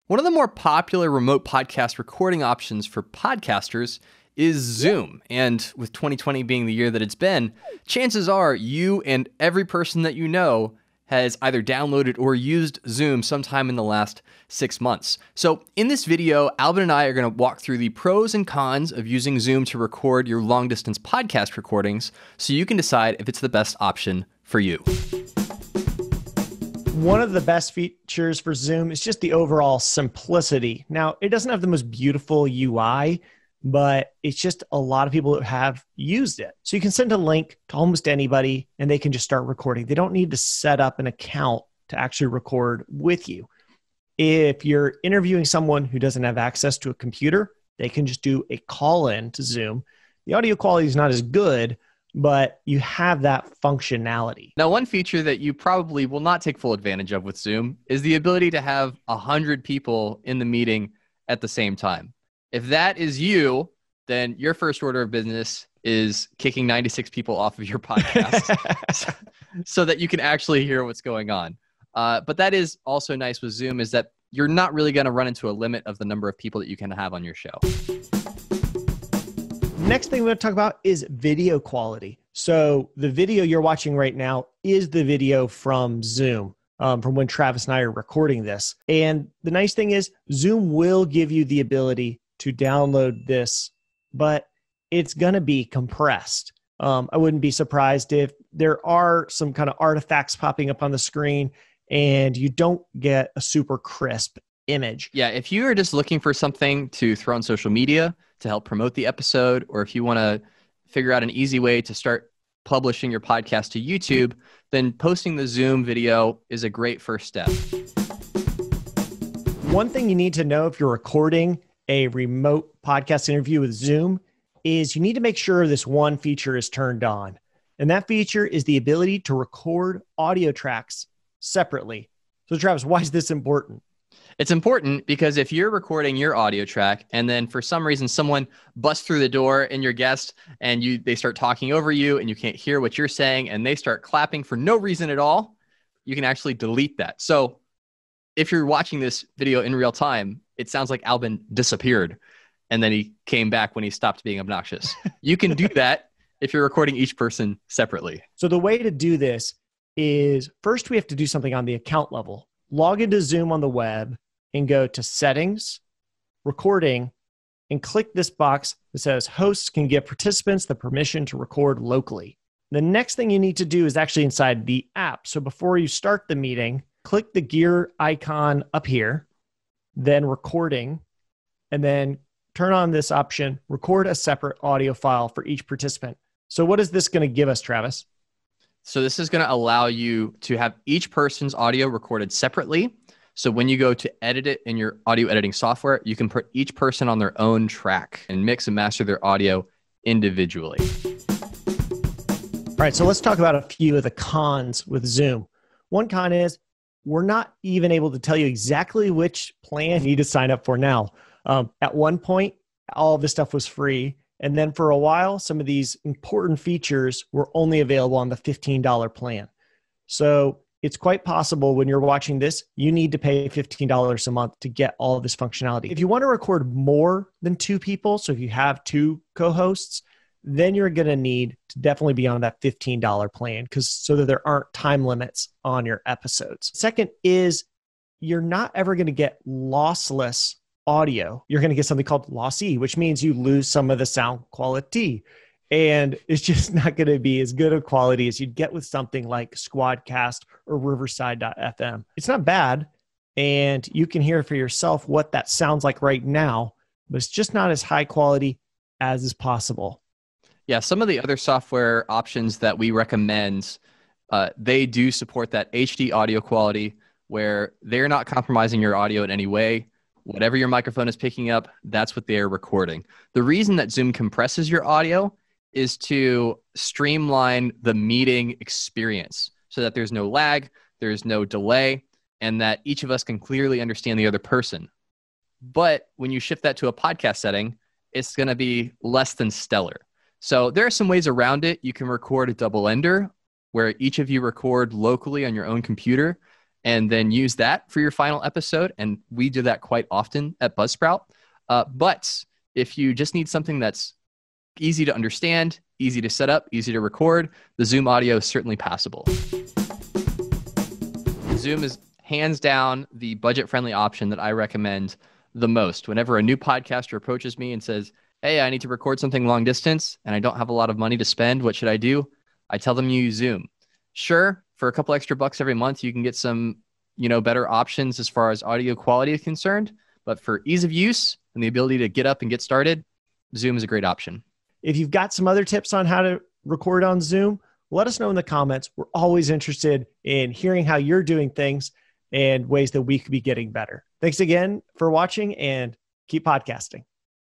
One of the more popular remote podcast recording options for podcasters is Zoom. And with 2020 being the year that it's been, chances are you and every person that you know has either downloaded or used Zoom sometime in the last 6 months. So in this video, Albin and I are going to walk through the pros and cons of using Zoom to record your long-distance podcast recordings so you can decide if it's the best option for you. One of the best features for Zoom is just the overall simplicity. Now, it doesn't have the most beautiful UI, but it's just a lot of people who have used it. So you can send a link to almost anybody and they can just start recording. They don't need to set up an account to actually record with you. If you're interviewing someone who doesn't have access to a computer, they can just do a call in to Zoom. The audio quality is not as good, but you have that functionality. Now, one feature that you probably will not take full advantage of with Zoom is the ability to have 100 people in the meeting at the same time. If that is you, then your first order of business is kicking 96 people off of your podcast so that you can actually hear what's going on. But that is also nice with Zoom, is that you're not really going to run into a limit of the number of people that you can have on your show. Next thing we're going to talk about is video quality. So the video you're watching right now is the video from Zoom, from when Travis and I are recording this. And the nice thing is Zoom will give you the ability to download this, but it's going to be compressed. I wouldn't be surprised if there are some kind of artifacts popping up on the screen and you don't get a super crisp image. Yeah, if you are just looking for something to throw on social media to help promote the episode, or if you want to figure out an easy way to start publishing your podcast to YouTube, then posting the Zoom video is a great first step. One thing you need to know if you're recording a remote podcast interview with Zoom is you need to make sure this one feature is turned on. And that feature is the ability to record audio tracks separately. So Travis, why is this important? It's important because if you're recording your audio track and then for some reason someone busts through the door and your guest and they start talking over you and you can't hear what you're saying and they start clapping for no reason at all, you can actually delete that. So if you're watching this video in real time, it sounds like Albin disappeared and then he came back when he stopped being obnoxious. You can do that if you're recording each person separately. So the way to do this is first we have to do something on the account level. Log into Zoom on the web and go to Settings, Recording, and click this box that says Hosts can give participants the permission to record locally. The next thing you need to do is actually inside the app. So before you start the meeting, click the gear icon up here, then Recording, and then turn on this option, Record a separate audio file for each participant. So what is this going to give us, Travis? So this is going to allow you to have each person's audio recorded separately. So when you go to edit it in your audio editing software, you can put each person on their own track and mix and master their audio individually. All right, so let's talk about a few of the cons with Zoom. One con is we're not even able to tell you exactly which plan you need to sign up for now. At one point, all of this stuff was free. And then for a while, some of these important features were only available on the $15 plan. So it's quite possible when you're watching this, you need to pay $15 a month to get all of this functionality. If you want to record more than 2 people, so if you have 2 co-hosts, then you're going to need to definitely be on that $15 plan so that there aren't time limits on your episodes. Second is you're not ever going to get lossless audio. You're going to get something called lossy, which means you lose some of the sound quality. And it's just not going to be as good a quality as you'd get with something like Squadcast or Riverside.fm. It's not bad, and you can hear for yourself what that sounds like right now, but it's just not as high quality as is possible. Yeah, some of the other software options that we recommend, they do support that HD audio quality where they're not compromising your audio in any way. Whatever your microphone is picking up, that's what they're recording. The reason that Zoom compresses your audio is to streamline the meeting experience so that there's no lag, there's no delay, and that each of us can clearly understand the other person. But when you shift that to a podcast setting, it's going to be less than stellar. So there are some ways around it. You can record a double ender where each of you record locally on your own computer, and then use that for your final episode. And we do that quite often at Buzzsprout. But if you just need something that's easy to understand, easy to set up, easy to record, the Zoom audio is certainly passable. Zoom is hands down the budget-friendly option that I recommend the most. Whenever a new podcaster approaches me and says, hey, I need to record something long distance and I don't have a lot of money to spend, what should I do? I tell them you use Zoom. Sure, for a couple extra bucks every month, you can get some, better options as far as audio quality is concerned. But for ease of use and the ability to get up and get started, Zoom is a great option. If you've got some other tips on how to record on Zoom, let us know in the comments. We're always interested in hearing how you're doing things and ways that we could be getting better. Thanks again for watching, and keep podcasting.